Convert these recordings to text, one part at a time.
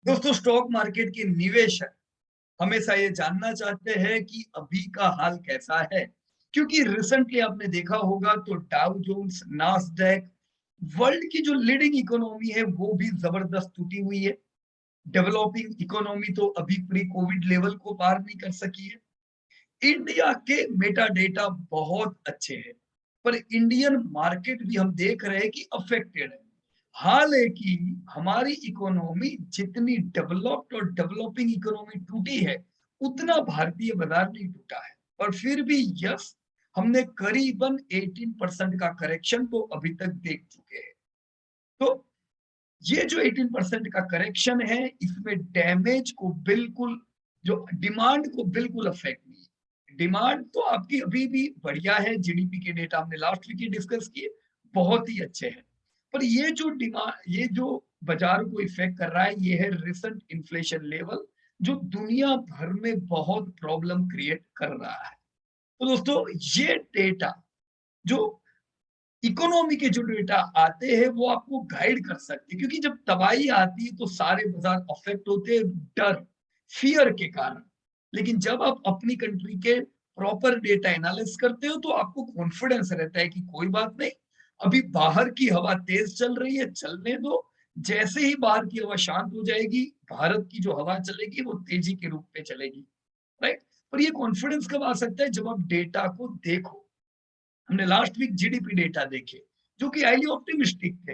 दोस्तों, stock market के निवेशक हमेशा ये जानना चाहते हैं कि अभी का हाल कैसा है, क्योंकि रिसेंटली आपने देखा होगा तो डाउ जोन्स, नास्डैक, वर्ल्ड की जो लीडिंग इकोनॉमी है वो भी जबरदस्त टूटी हुई है। डेवलपिंग इकोनॉमी तो अभी प्री कोविड लेवल को पार नहीं कर सकी है। इंडिया के मेटा डेटा बहुत अच्छे हैं, पर इंडियन मार्केट भी हम देख रहे हैं कि अफेक्टेड है। हाल है कि हमारी इकोनॉमी जितनी डेवलप्ड और डेवलपिंग इकोनॉमी टूटी है, उतना भारतीय बाजार नहीं टूटा है। पर फिर भी यस, हमने करीबन 18% का करेक्शन तो अभी तक देख चुके हैं। तो ये जो 18% का करेक्शन है, इसमें डैमेज को बिल्कुल, जो डिमांड को बिल्कुल अफेक्ट नहीं है। डिमांड तो आपकी अभी भी बढ़िया है, जीडीपी के डेटा हमने लास्ट वीक ही डिस्कस किए, बहुत ही अच्छे हैं। पर ये जो डिमांड, ये जो बाजार को इफेक्ट कर रहा है, ये है रिसेंट इन्फ्लेशन लेवल, जो दुनिया भर में बहुत प्रॉब्लम क्रिएट कर रहा है। तो दोस्तों, ये डेटा जो इकोनॉमी के जो डेटा आते हैं वो आपको गाइड कर सकते हैं, क्योंकि जब तबाही आती है तो सारे बाजार अफेक्ट होते हैं डर, फियर के कारण। लेकिन जब आप अपनी कंट्री के प्रॉपर डेटा एनालिसिस करते हो तो आपको कॉन्फिडेंस रहता है कि कोई बात नहीं, अभी बाहर की हवा तेज चल रही है, चलने दो। जैसे ही बाहर की हवा शांत हो जाएगी, भारत की जो हवा चलेगी वो तेजी के रूप में चलेगी। राइट। पर ये कॉन्फिडेंस कब आ सकता है? जब आप डेटा को देखो। हमने लास्ट वीक जीडीपी डेटा देखे, जो कि हाईली ऑप्टिमिस्टिक थे।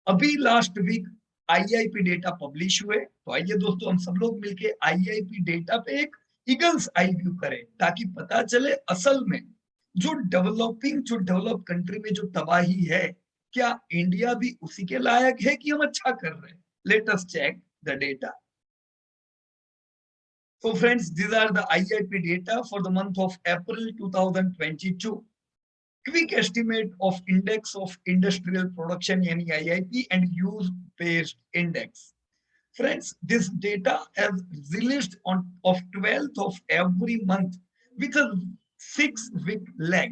अभी last week IIP data publish हुए, तो आइए दोस्तों हम सब लोग मिलके आईआईपी डेटा पे एक ईगल्स आई व्यू करें, ताकि पता चले असल में जो डेवलप कंट्री में जो तबाही है, क्या इंडिया भी उसी के लायक है कि हम अच्छा कर रहे हैं। Let us check the data. So friends, these are the IIP data for the month of April 2022. Quick estimate of index of industrial production यानी IIP and use based index. Friends, this data is released on of 12th of every month with a 6 week lag.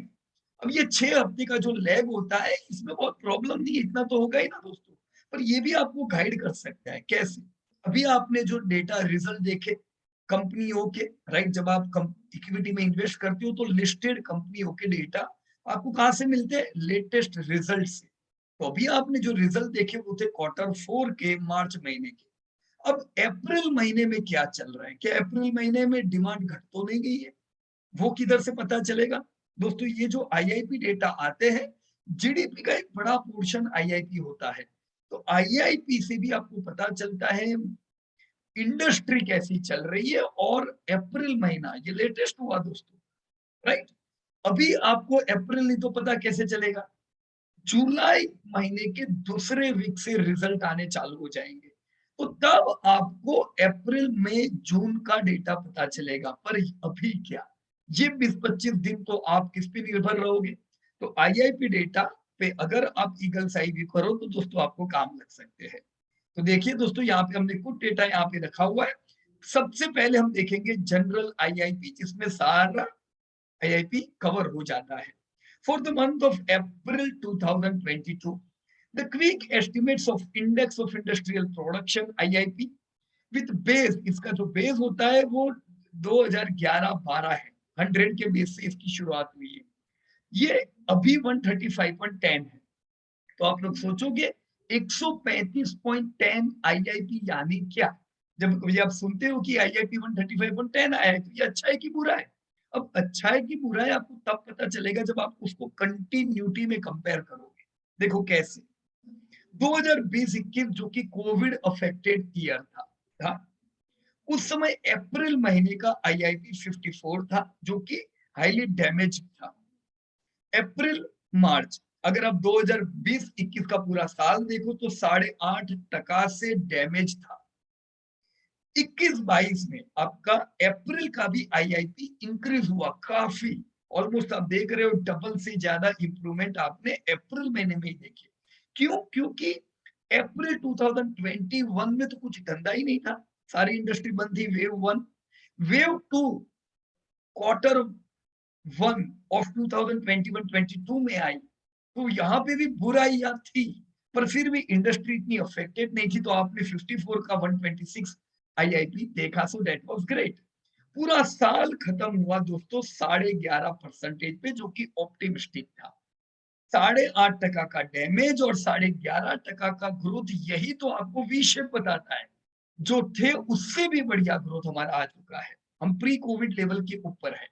अब ये 6 हफ्ते का जो lag होता है, इसमें बहुत प्रॉब्लम नहीं है, इतना तो होगा ही ना दोस्तों। पर ये भी आपको गाइड कर सकता है कैसे। अभी आपने जो डेटा रिजल्ट देखे कंपनियों के, राइट, जब आप इक्विटी में इन्वेस्ट करते हो तो लिस्टेड कंपनियों के डेटा आपको कहाँ से मिलते हैं? लेटेस्ट रिजल्ट से। तो अभी आपने जो रिजल्ट देखे वो थे Q4 के, मार्च महीने के। अब अप्रैल महीने में क्या चल रहा है? क्या अप्रैल महीने में डिमांड घट तो नहीं गई है? वो किधर से पता चलेगा? दोस्तों, ये जो आईआईपी डेटा आते हैं, जीडीपी का एक बड़ा पोर्शन आईआईपी होता है। तो आईआईपी से भी आपको पता चलता है इंडस्ट्री कैसी चल रही है। और अप्रैल महीना ये लेटेस्ट हुआ दोस्तों, राइट। अभी आपको अप्रैल नहीं तो पता कैसे चलेगा? जुलाई महीने के दूसरे वीक से रिजल्ट आने चालू हो जाएंगे, तो तब आपको अप्रैल मई जून का डेटा पता चलेगा। पर अभी क्या, ये 20-25 दिन तो आप किस पे निर्भर रहोगे? तो आईआईपी डेटा पे अगर आप ईगल्स आई व्यू करो तो दोस्तों आपको काम लग सकते हैं। तो देखिए दोस्तों, यहाँ पे हमने कुछ डेटा यहाँ पे रखा हुआ है। सबसे पहले हम देखेंगे जनरल आईआईपी, जिसमें सारा आईआईपी कवर हो जाता है। For the month of April 2022, the quick estimates of index of industrial production IIP with base, इसका जो बेस होता है वो 2011-12 है। 100 के बेस से इसकी शुरुआत हुई है। ये अभी 135.10 है। तो आप लोग सोचोगे 135.10 आईआईपी यानी क्या? जब कभी आप सुनते हो कि आईआईपी 135.10 आया है, तो ये अच्छा है कि बुरा है? अब अच्छा है कि बुरा है आपको तब पता चलेगा जब आप उसको कंटिन्यूटी में कंपेयर करोगे। देखो कैसे। 2020-21 जो कि कोविड अफेक्टेड ईयर था, उस समय अप्रैल महीने का आईआईपी 54 था, जो कि हाईली डैमेज था। अप्रैल मार्च, अगर आप 2020-21 का पूरा साल देखो तो 8.5% से डैमेज था। 21-22 में आपका अप्रैल का भी आईआईपी इंक्रीज हुआ काफी, ऑलमोस्ट आप देख रहे हो डबल से ज्यादा इंप्रूवमेंट आपने अप्रैल महीने में ही देखी। क्यों? क्योंकि अप्रैल 2021 में तो कुछ धंधा ही नहीं था, सारी इंडस्ट्री बंद थी। वेव 1, वेव 2 Q1 ऑफ 2021-22 में आई, तो यहाँ पे भी बुराइयां थी। पर फिर भी इंडस्ट्री इतनी अफेक्टेड नहीं थी, तो आपने 54 का 126 आईआईपी देखा, सो दैट वाज ग्रेट। पूरा साल खत्म हुआ दोस्तों 11.5% पे, जो कि ऑप्टिमिस्टिक था। 8.5% का डैमेज और 11.5% का ग्रोथ, यही तो आपको वी शेप बताता है। जो थे उससे भी बढ़िया ग्रोथ हमारा आ चुका है, हम प्री कोविड लेवल के ऊपर है।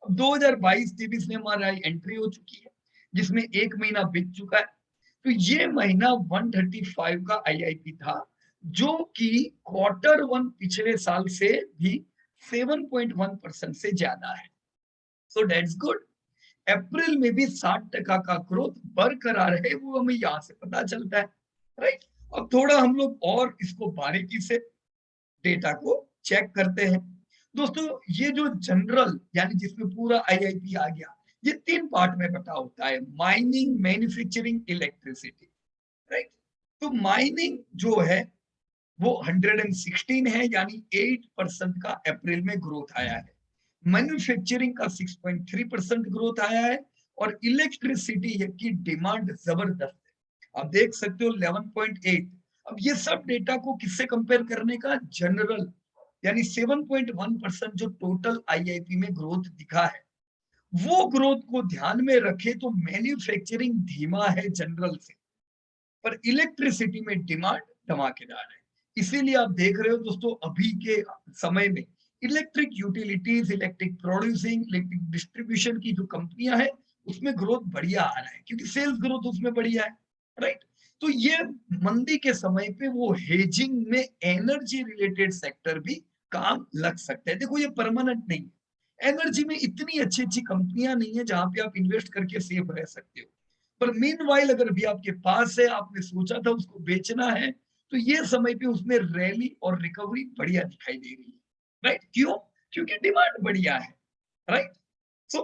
2022-23 में हमारी एंट्री हो चुकी है, जिसमें 1 महीना बीत चुका है। तो ये महीना 135 का आईआईपी था, जो कि Q1 पिछले साल से भी 7.1% से ज्यादा है। So that's good. अप्रैल में भी 60% का ग्रोथ बरकरार है, वो हमें यहाँ से पता चलता है, राइट। अब थोड़ा हम लोग और इसको बारीकी से डेटा को चेक करते हैं। दोस्तों, ये जो जनरल यानी जिसमें पूरा आईआईपी आ गया, ये 3 पार्ट में बटा होता है: माइनिंग, मैन्युफैक्चरिंग, इलेक्ट्रिसिटी, राइट। तो माइनिंग जो है वो 116 है, यानी 8% का अप्रैल में ग्रोथ आया है। मैन्युफैक्चरिंग का 6.3% ग्रोथ आया है, और इलेक्ट्रिसिटी की डिमांड जबरदस्त है, आप देख सकते हो 11.8। अब ये सब डेटा को किससे कंपेयर करने का? जनरल, यानी 7.1% जो टोटल आईआईपी में ग्रोथ दिखा है, वो ग्रोथ को ध्यान में रखे तो मैन्युफैक्चरिंग धीमा है जनरल से, पर इलेक्ट्रिसिटी में डिमांड धमाकेदार है। इसीलिए आप देख रहे हो दोस्तों, अभी के समय में electric utilities, electric producing, electric distribution की जो कंपनियां हैं, उसमें ग्रोथ बढ़िया आ रहा है, क्योंकि सेल्स ग्रोथ उसमें बढ़िया है, राइट। तो ये मंदी के समय पे वो हेजिंग में एनर्जी रिलेटेड सेक्टर भी काम लग सकते हैं। देखो, ये परमानेंट नहीं है, एनर्जी में इतनी अच्छी अच्छी कंपनियां नहीं है जहां पे आप इन्वेस्ट करके सेफ रह सकते हो। पर मीनवाइल अगर भी आपके पास है, आपने सोचा था उसको बेचना है, तो ये समय पे उसमें रैली और रिकवरी बढ़िया दिखाई दे रही है, राइट। क्यों? क्योंकि डिमांड बढ़िया है, राइट। सो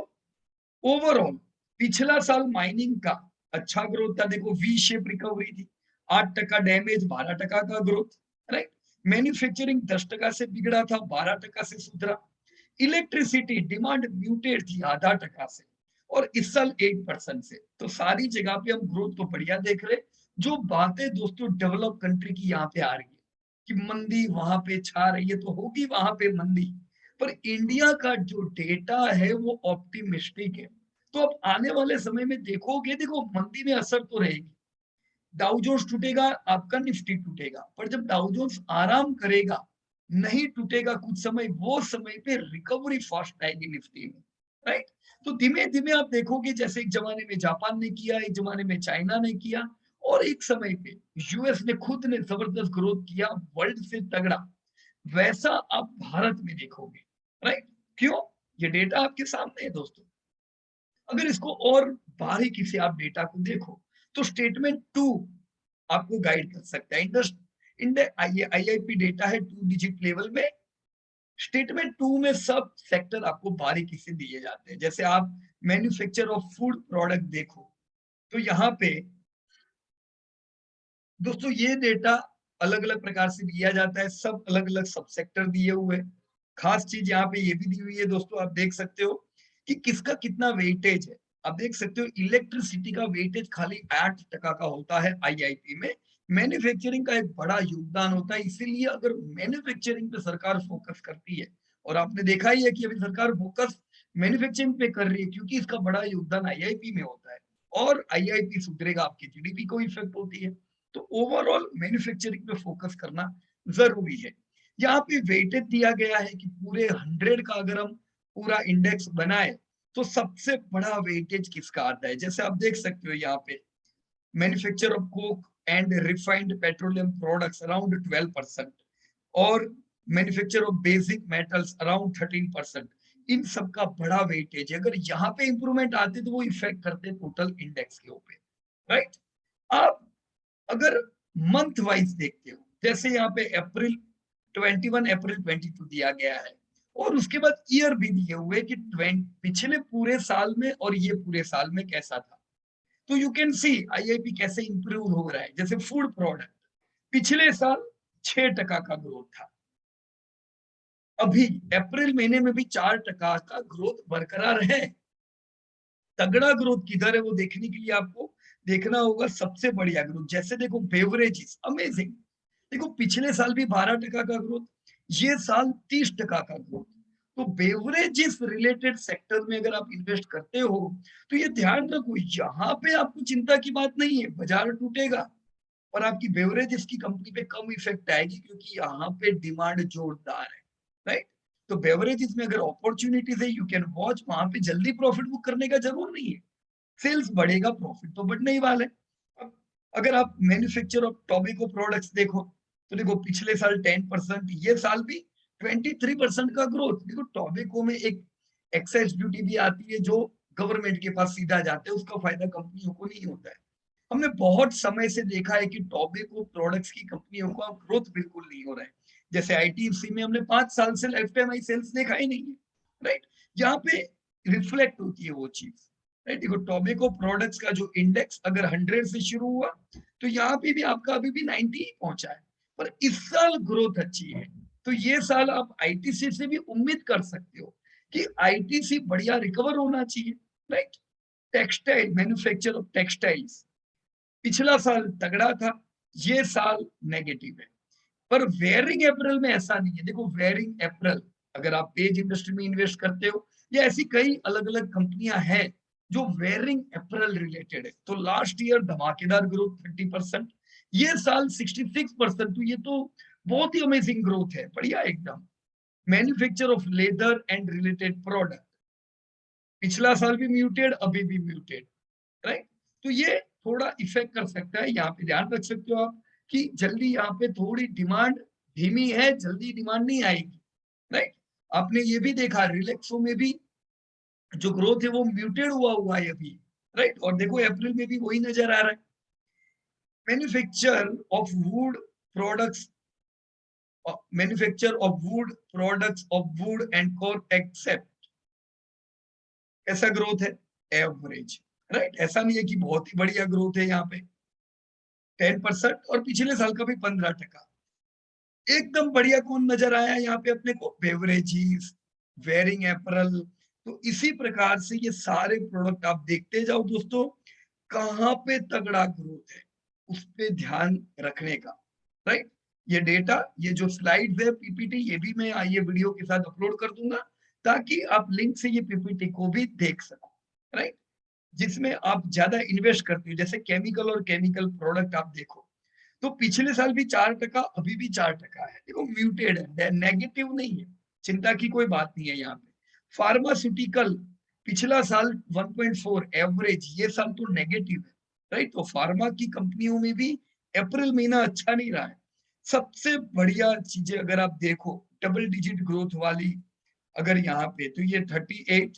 ओवरऑल पिछला साल माइनिंग का अच्छा ग्रोथ था, देखो वी शेप रिकवरी थी, 8% डैमेज, 12% का ग्रोथ, राइट। मैन्युफैक्चरिंग 10% से बिगड़ा था, 12% से सुधरा। इलेक्ट्रिसिटी डिमांड म्यूटेड थी, 0.5% से, और इस साल 8% से। तो सारी जगह पे हम ग्रोथ तो बढ़िया देख रहे। जो बातें दोस्तों डेवलप कंट्री की यहाँ पे आ रही है कि मंदी वहां पे छा रही है, तो होगी वहां पे मंदी, पर इंडिया का जो डेटा है वो ऑप्टिमिस्टिक है। तो अब आने वाले समय में देखोगे, देखो मंदी में असर तो रहेगी, डाउ जोन्स टूटेगा, आपका निफ्टी टूटेगा, पर जब डाउ जोन्स आराम करेगा, नहीं टूटेगा कुछ समय, वो समय पे रिकवरी फास्ट आएगी निफ्टी में, राइट। तो धीमे धीमे आप देखोगे, जैसे एक जमाने में जापान ने किया, एक जमाने में चाइना ने किया, और एक समय पे यूएस ने खुद ने जबरदस्त ग्रोथ किया, वर्ल्ड से तगड़ा, वैसा आप भारत में देखोगे, राइट। क्यों? ये डेटा आपके सामने है दोस्तों। अगर इसको और बारीकी से आप डेटा को देखो, तो स्टेटमेंट 2 आपको गाइड कर सकता है। आईआईपी डेटा है 2 डिजिट लेवल में। स्टेटमेंट 2 में सब सेक्टर आपको बारीकी से दिए जाते हैं। जैसे आप मैन्युफैक्चर ऑफ फूड प्रोडक्ट देखो, तो यहाँ पे दोस्तों ये डेटा अलग अलग प्रकार से दिया जाता है, सब अलग अलग सब सेक्टर दिए हुए। खास चीज यहाँ पे ये भी दी हुई है दोस्तों, आप देख सकते हो कि किसका कितना वेटेज है। आप देख सकते हो इलेक्ट्रिसिटी का वेटेज खाली 8% का होता है आईआईपी में। मैन्युफैक्चरिंग का एक बड़ा योगदान होता है, इसीलिए अगर मैन्युफैक्चरिंग पे सरकार फोकस करती है, और आपने देखा ही है कि अभी सरकार फोकस मैन्युफैक्चरिंग पे कर रही है, क्योंकि इसका बड़ा योगदान आईआईपी में होता है, और आईआईपी सुधरेगा आपकी जीडीपी को इफेक्ट होती है। तो ओवरऑल मैन्युफैक्चरिंग पे फोकस करना जरूरी है। यहाँ पे वेटेज दिया गया है कि पूरे 100 का अगर हम पूरा इंडेक्स बनाए, तो सबसे बड़ा वेटेज किसका आता है। जैसे आप देख सकते हो यहाँ पे manufacture of Coke and refined petroleum products around 12%, और manufacture of basic metals around 13%। इन सब का बड़ा वेटेज है। अगर यहाँ पे इंप्रूवमेंट आते तो वो इफेक्ट करते टोटल इंडेक्स के ऊपर, राइट। आप अगर मंथ वाइज देखते हो, जैसे यहाँ पे अप्रैल 21 अप्रैल 22 दिया गया है, और उसके बाद ईयर भी दिए हुए कि पिछले पूरे साल में और ये पूरे साल में कैसा था। तो यू कैन सी आईआईपी कैसे इंप्रूव हो रहा है। जैसे फूड प्रोडक्ट पिछले साल 6% का ग्रोथ था, अभी अप्रैल महीने में भी 4% का ग्रोथ बरकरार है। तगड़ा ग्रोथ किधर है वो देखने के लिए आपको देखना होगा सबसे बढ़िया ग्रोथ। जैसे देखो बेवरेजेस अमेजिंग, देखो पिछले साल भी 12% का ग्रोथ, ये साल 30% का ग्रोथ। तो बेवरेजेस रिलेटेड सेक्टर में अगर आप इन्वेस्ट करते हो तो ये ध्यान रखो, यहाँ पे आपको चिंता की बात नहीं है, बाजार टूटेगा और आपकी बेवरेजेस की कंपनी पे कम इफेक्ट आएगी क्योंकि यहाँ पे डिमांड जोरदार है, राइट। तो बेवरेजेस में अगर अपॉर्चुनिटीज है, यू कैन वॉच, वहां पे जल्दी प्रॉफिट बुक करने का जरूर नहीं है, सेल्स बढ़ेगा प्रॉफिट तो बढ़ने ही वाला है। अब अगर आप मैन्युफैक्चर ऑफ टोबैको प्रोडक्ट्स देखो तो देखो पिछले साल 10%, ये साल भी 23% का ग्रोथ। देखो टोबैको में एक एक्साइज ड्यूटी भी आती है जो गवर्नमेंट के पास सीधा जाता है, उसका फायदा कंपनियों को नहीं होता है। हमने बहुत समय से देखा है कि टोबैको प्रोडक्ट्स की कंपनियों का ग्रोथ बिल्कुल नहीं हो रहा है। जैसे आईटीसी में हमने 5 साल से लाइफ टाइम हाई सेल्स देखा ही नहीं है, राइट। यहाँ पे रिफ्लेक्ट होती है वो चीज, राइट। देखो टोबैको प्रोडक्ट्स का जो इंडेक्स अगर 100 से शुरू हुआ तो यहाँ पे भी आपका अभी भी 90 ही पहुंचा है, पर इस साल ग्रोथ अच्छी है। तो ये साल आप आईटीसी से भी उम्मीद कर सकते हो कि आईटीसी बढ़िया रिकवर होना चाहिए, right. Textile, manufacture of textiles पिछला साल तगड़ा था, ये साल नेगेटिव है। पर वेयरिंग अप्रैल में ऐसा नहीं है। देखो वेयरिंग अप्रैल, अगर आप पेज इंडस्ट्री में इन्वेस्ट करते हो या ऐसी कई अलग अलग कंपनियां हैं जो वेयरिंग अप्रैल रिलेटेड है, तो लास्ट ईयर धमाकेदार ग्रोथ 30%, ये साल 66%, तो ये तो बहुत ही अमेजिंग ग्रोथ है, बढ़िया एकदम। Manufacture of leather and related product पिछला साल भी म्यूटेड, अभी भी म्यूटेड, राइट। तो ये थोड़ा इफेक्ट कर सकता है, यहाँ पे ध्यान रख सकते हो आप कि जल्दी यहाँ पे थोड़ी डिमांड धीमी है, जल्दी डिमांड नहीं आएगी, राइट। आपने ये भी देखा रिलैक्सो में भी जो ग्रोथ है वो म्यूटेड हुआ हुआ है अभी, राइट। और देखो अप्रैल में भी वही नजर आ रहा है। Manufacture of wood products, manufacture of wood products of wood and cork except, कैसा ग्रोथ है, एवरेज, राइट। ऐसा नहीं है कि बहुत ही बढ़िया ग्रोथ है, यहाँ पे 10% और पिछले साल का भी 15%। एकदम बढ़िया कौन नजर आया यहाँ पे अपने को, बेवरेजेस, वेयरिंग एपरल। तो इसी प्रकार से ये सारे प्रोडक्ट आप देखते जाओ दोस्तों, कहाँ पे तगड़ा ग्रोथ है उस पे ध्यान रखने का, राइट। ये डेटा, ये जो स्लाइड्स है पीपीटी, ये भी मैं ये वीडियो के साथ अपलोड कर दूंगा ताकि आप लिंक से ये पीपीटी को भी देख सको, राइट। जिसमें आप ज्यादा इन्वेस्ट करते हो, जैसे केमिकल और केमिकल प्रोडक्ट आप देखो तो पिछले साल भी 4%, अभी भी 4% है। देखो म्यूटेड है, नेगेटिव नहीं है, चिंता की कोई बात नहीं है यहाँ पे। फार्मास्यूटिकल पिछला साल 1.4 एवरेज, ये साल तो नेगेटिव है, राइट। तो फार्मा की कंपनियों में भी अप्रैल महीना अच्छा नहीं रहा है। सबसे बढ़िया चीजें अगर आप देखो डबल डिजिट ग्रोथ वाली, अगर यहाँ पे तो ये 38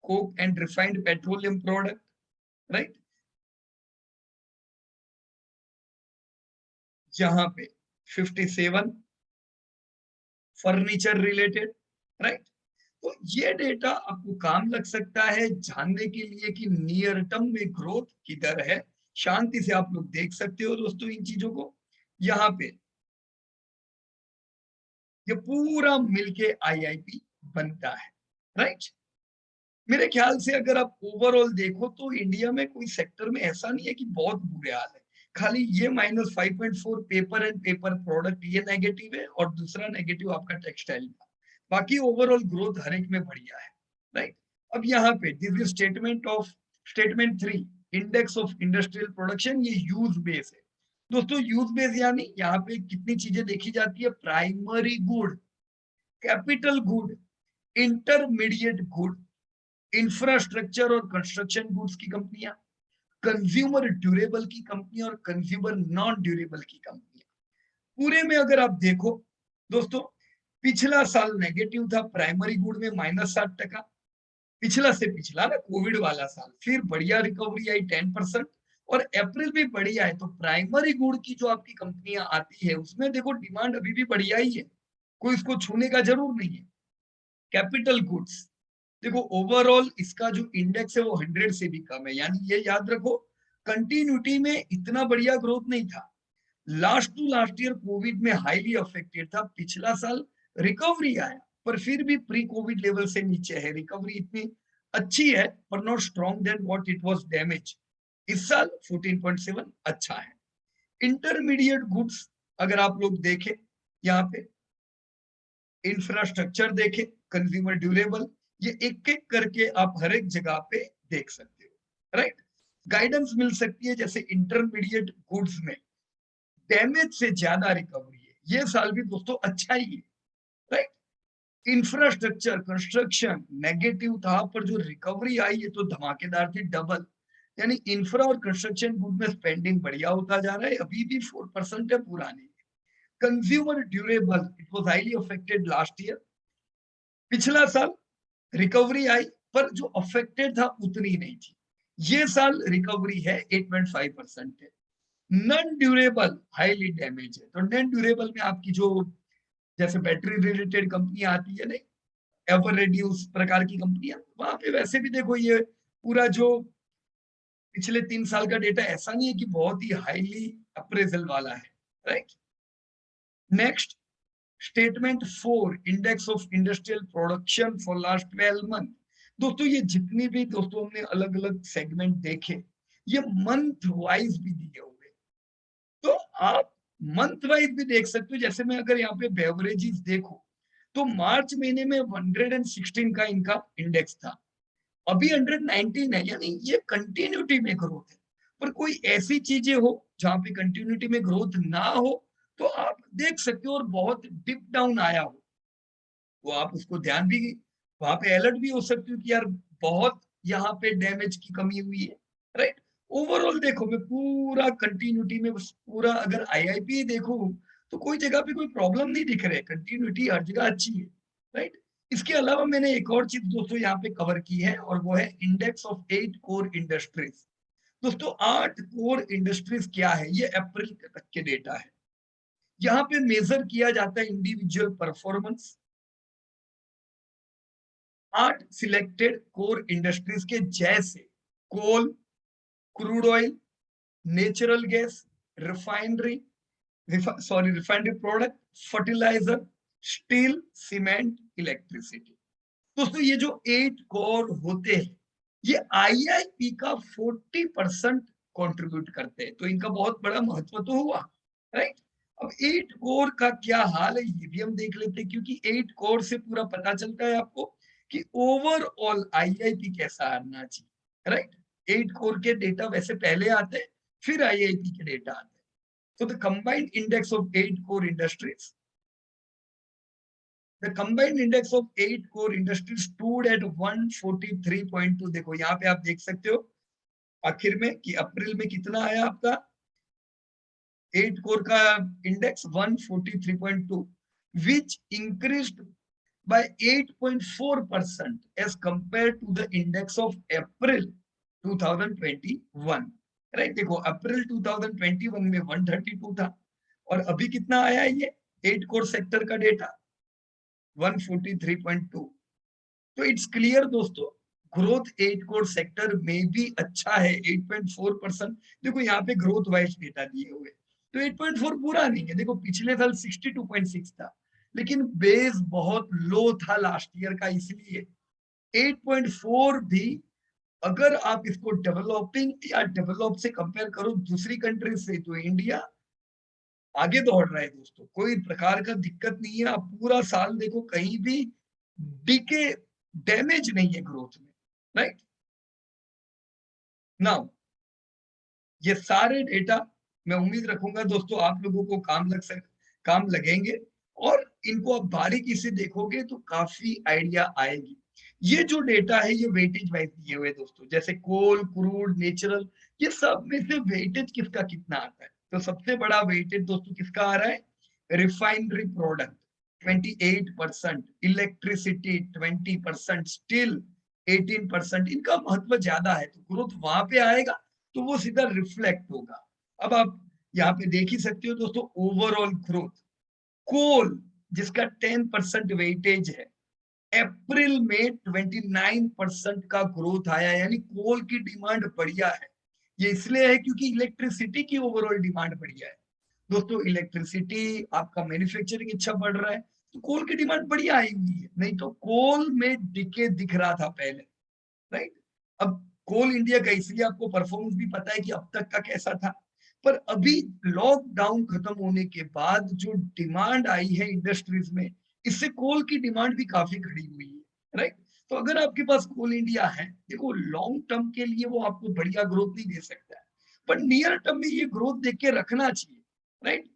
Coke and refined petroleum product, right. यहाँ पे 57 फर्नीचर रिलेटेड, राइट। तो ये डेटा आपको काम लग सकता है जानने के लिए कि नियर टर्म में ग्रोथ किधर है। शांति से आप लोग देख सकते हो दोस्तों इन चीजों को, यहाँ पे ये पूरा मिलके आईआईपी बनता है, राइट। मेरे ख्याल से अगर आप ओवरऑल देखो तो इंडिया में कोई सेक्टर में ऐसा नहीं है कि बहुत बुरे हाल है। खाली ये -5.4 पेपर एंड पेपर प्रोडक्ट ये नेगेटिव है और दूसरा नेगेटिव आपका टेक्सटाइल का। बाकी ओवरऑल ग्रोथ हर एक में बढ़िया है, राइट। अब यहाँ पे this is statement 3, index of industrial production, ये यूज बेस है दोस्तों। यूज बेस यानी यहाँ पे कितनी चीजें देखी जाती है, primary good, capital good, intermediate good, infrastructure और कंस्ट्रक्शन गुड्स की कंपनियां, कंज्यूमर ड्यूरेबल की कंपनियां और कंज्यूमर नॉन ड्यूरेबल की कंपनियां। पूरे में अगर आप देखो दोस्तों, पिछला साल नेगेटिव था प्राइमरी गुड में -7%, पिछला से पिछला ना कोविड वाला साल, फिर बढ़िया रिकवरी आई 10%, और अप्रैल भी बढ़िया है। तो प्राइमरी गुड की जो आपकी कंपनियां आती है उसमें देखो डिमांड अभी भी बढ़िया ही है, कोई इसको छूने का जरूर नहीं है। कैपिटल गुड्स देखो ओवरऑल इसका जो इंडेक्स है वो 100 से भी कम है, यानी ये याद रखो कंटिन्यूटी में इतना बढ़िया ग्रोथ नहीं था। Last to last year covid में हाईली अफेक्टेड था, पिछला साल रिकवरी आया पर फिर भी प्री कोविड लेवल से नीचे है। रिकवरी इतनी अच्छी है पर not strong then what it was damage. इस साल 14.7 अच्छा है। इंटरमीडिएट गुड्स अगर आप लोग देखें, यहाँ पे इंफ्रास्ट्रक्चर देखें, कंज्यूमर ड्यूरेबल, ये एक एक करके आप हर एक जगह पे देख सकते हो, राइट। गाइडेंस मिल सकती है, जैसे इंटरमीडिएट गुड्स में डैमेज से ज्यादा रिकवरी है, ये साल भी दोस्तों अच्छा ही है, राइट। इंफ्रास्ट्रक्चर कंस्ट्रक्शन नेगेटिव था, पर जो रिकवरी आई है तो धमाकेदार थी, डबल। यानी इंफ्रा और कंस्ट्रक्शन गुड में स्पेंडिंग बढ़िया होता जा रहा है, अभी भी 4% है, पूरा नहीं है। Consumer durable it was highly affected last year, पिछला साल रिकवरी आई, पर जो अफेक्टेड था उतनी नहीं थी। ये साल रिकवरी है 8.5% है। नॉन ड्यूरेबल हाईली डैमेज है, तो नॉन ड्यूरेबल में आपकी जो जैसे बैटरी रिलेटेड कंपनी आती है, नहीं एवर रेड्यूस प्रकार की कंपनियां, वहां पे वैसे भी देखो ये पूरा जो पिछले 3 साल का डेटा ऐसा नहीं है कि बहुत ही हाईली अप्रेजल वाला है, right. Next, statement 4 index of industrial production for last 12 month. दोस्तों ये जितनी भी दोस्तों हमने अलग अलग सेगमेंट देखे, ये मंथ वाइज भी दिए हुए, तो आप मंथ वाइज भी देख सकते हो। जैसे मैं अगर यहाँ पे बेवरेजेस देखो, तो मार्च महीने में 116 का इनका इंडेक्स था, अभी 119 है, यानी ये कंटिन्यूटी में ग्रोथ है। पर कोई ऐसी चीजें हो जहां पे कंटिन्यूटी में ग्रोथ ना हो, तो आप देख सकते हो, और बहुत डिप डाउन आया हो तो आप उसको ध्यान भी, वहां पे अलर्ट भी हो सकते हो कि यार बहुत यहाँ पे डैमेज की कमी हुई है, राइट। ओवरऑल देखो, मैं पूरा कंटिन्यूटी में पूरा अगर आईआईपी देखो, तो कोई जगह पे कोई प्रॉब्लम नहीं दिख रहा है, कंटिन्यूटी हर जगह अच्छी है, राइट। इसके अलावा मैंने एक और चीज दोस्तों यहाँ पे कवर की है, और वो है इंडेक्स ऑफ 8 कोर इंडस्ट्रीज। दोस्तों 8 कोर इंडस्ट्रीज क्या है, ये अप्रैल तक के डेटा है। यहाँ पे मेजर किया जाता है individual performance. 8 selected core industries के जैसे coal, crude oil, natural gas, refinery, refinery product, fertilizer, steel, cement, electricity. दोस्तों ये जो 8 कोर होते हैं, ये आईआईपी का 40% कंट्रीब्यूट करते हैं, तो इनका बहुत बड़ा महत्व तो हुआ, राइट। अब 8 कोर का क्या हाल है ये भी हम देख लेते हैं, क्योंकि 8 कोर से पूरा पता चलता है आपको कि ओवरऑल आईआईपी कैसा आना चाहिए, राइट। 8 कोर के डेटा वैसे पहले आते हैं, फिर आईआईपी के डेटा आते हैं। तो the combined index of 8 core industries, the combined index of 8 core industries stood at 143.2। देखो यहाँ पे आप देख सकते हो आखिर में कि अप्रैल में कितना आया आपका 8 कोर का index 143.2, which increased by 8.4% as compared to the index of April 2021, right. देखो अप्रैल 2021 में 132 था, और अभी कितना आया है ये 8 कोर सेक्टर का डेटा 143.2। तो इट्स क्लियर दोस्तों, ग्रोथ 8 कोर सेक्टर में भी अच्छा है 8.4%। देखो यहाँ पे ग्रोथ वाइज डेटा दिए हुए, तो 8.4 पूरा नहीं है। देखो पिछले साल 62.6 था, लेकिन बेस बहुत लो था लास्ट ईयर का, इसलिए 8.4 भी अगर आप इसको डेवलपिंग या डेवलप से कंपेयर करो दूसरी कंट्री से, तो इंडिया आगे दौड़ रहा है दोस्तों, कोई प्रकार का दिक्कत नहीं है। आप पूरा साल देखो, कहीं भी डीके डैमेज नहीं है ग्रोथ में, राइट। नाउ ये सारे डेटा मैं उम्मीद रखूंगा दोस्तों आप लोगों को काम लगेंगे, और इनको आप बारीकी से देखोगे तो काफी आइडिया आएगी। ये जो डेटा है ये वेटेज वाइज दिए हुए दोस्तों, जैसे कोल, क्रूड, नेचुरल, ये सब में से वेटेज किसका कितना आता है, तो सबसे बड़ा वेटेज दोस्तों किसका आ रहा है, रिफाइनरी प्रोडक्ट 28%, इलेक्ट्रिसिटी 20%, स्टील 18%, इनका महत्व ज्यादा है, तो ग्रोथ वहां पे आएगा, तो वो सीधा रिफ्लेक्ट होगा। अब आप यहाँ पे देख ही सकते हो दोस्तों ओवरऑल ग्रोथ, कोल जिसका 10% वेटेज है, अप्रैल में 29% का ग्रोथ आया, यानी कोल की डिमांड बढ़िया है। ये इसलिए है क्योंकि इलेक्ट्रिसिटी की ओवरऑल डिमांड बढ़िया है दोस्तों। इलेक्ट्रिसिटी आपका मैन्युफैक्चरिंग अच्छा बढ़ रहा है, तो कोल की डिमांड बढ़िया आई हुई है, नहीं तो कोल में डिके दिख रहा था पहले, राइट। अब कोल इंडिया का इसलिए आपको परफॉर्मेंस भी पता है कि अब तक का कैसा था। पर अभी लॉकडाउन खत्म होने के बाद जो डिमांड आई है इंडस्ट्रीज में, इससे कोल की डिमांड भी काफी खड़ी हुई है, राइट। तो अगर आपके पास कोल इंडिया है, देखो लॉन्ग टर्म के लिए वो आपको बढ़िया ग्रोथ नहीं दे सकता है, पर नियर टर्म में ये ग्रोथ देख के रखना चाहिए, राइट।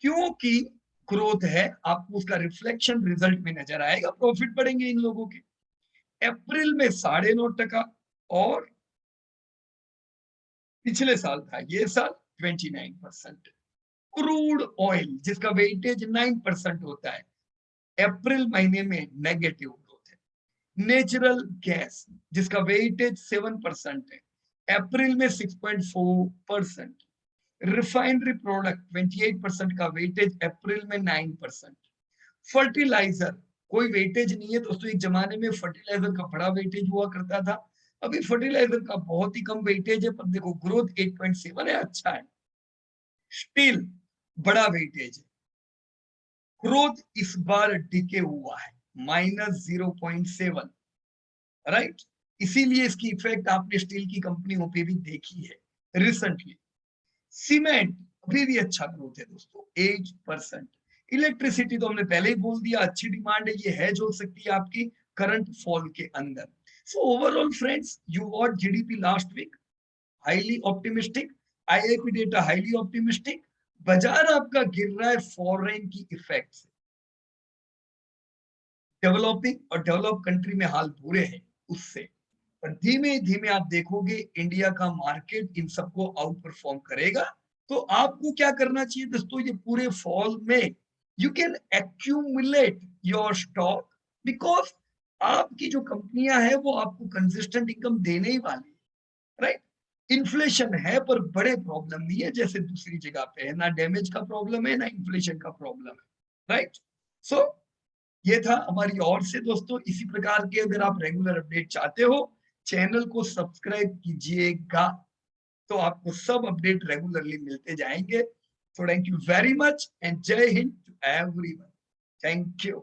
क्योंकि ग्रोथ है, आपको उसका रिफ्लेक्शन रिजल्ट में नजर आएगा, प्रॉफिट बढ़ेंगे इन लोगों के। अप्रैल में 9.5% और पिछले साल था, ये साल 29%। क्रूड ऑयल जिसका वेटेज 9% होता है, अप्रैल महीने में नेगेटिव ग्रोथ है। नेचुरल गैस जिसका वेटेज 7% है, अप्रैल में 6.4%। रिफाइनरी प्रोडक्ट 28% का वेटेज, अप्रैल में 9%। फर्टिलाइजर कोई वेटेज नहीं है दोस्तों, एक जमाने में फर्टिलाइजर का बड़ा वेटेज हुआ करता था, अभी फर्टिलाइजर का बहुत ही कम वेटेज है, पर देखो ग्रोथ 8.7 है, अच्छा है। स्टील बड़ा वेटेज है, ग्रोथ इस बार डिके हुआ है, -0.7, राइट। इसीलिए इसकी इफेक्ट आपने स्टील की कंपनियों पे भी देखी है रिसेंटली। सीमेंट अभी भी अच्छा ग्रोथ है दोस्तों, 8%। इलेक्ट्रिसिटी तो हमने पहले ही बोल दिया, अच्छी डिमांड है, ये हैज हो सकती है आपकी करंट फॉल के अंदर। So overall friends, you what GDP last week, highly optimistic, IIP data highly optimistic. बाजार आपका गिर रहा है फॉरेन की इफेक्ट से, डेवलपिंग और डेवलप कंट्री में हाल बुरे हैं उससे, पर धीमे धीमे आप देखोगे इंडिया का मार्केट इन सबको आउट परफॉर्म करेगा। तो आपको क्या करना चाहिए दोस्तों, ये पूरे फॉल में you can accumulate your stock, because आपकी जो कंपनियां हैं वो आपको कंसिस्टेंट इनकम देने ही वाली है, राइट। इन्फ्लेशन है पर बड़े प्रॉब्लम नहीं है जैसे दूसरी जगह पे है, ना डैमेज का प्रॉब्लम है ना इन्फ्लेशन का प्रॉब्लम है, राइट। सो ये था हमारी ओर से दोस्तों। इसी प्रकार के अगर आप रेगुलर अपडेट चाहते हो, चैनल को सब्सक्राइब कीजिएगा, तो आपको सब अपडेट रेगुलरली मिलते जाएंगे। So thank you very much and Jai Hind to everyone. Thank you.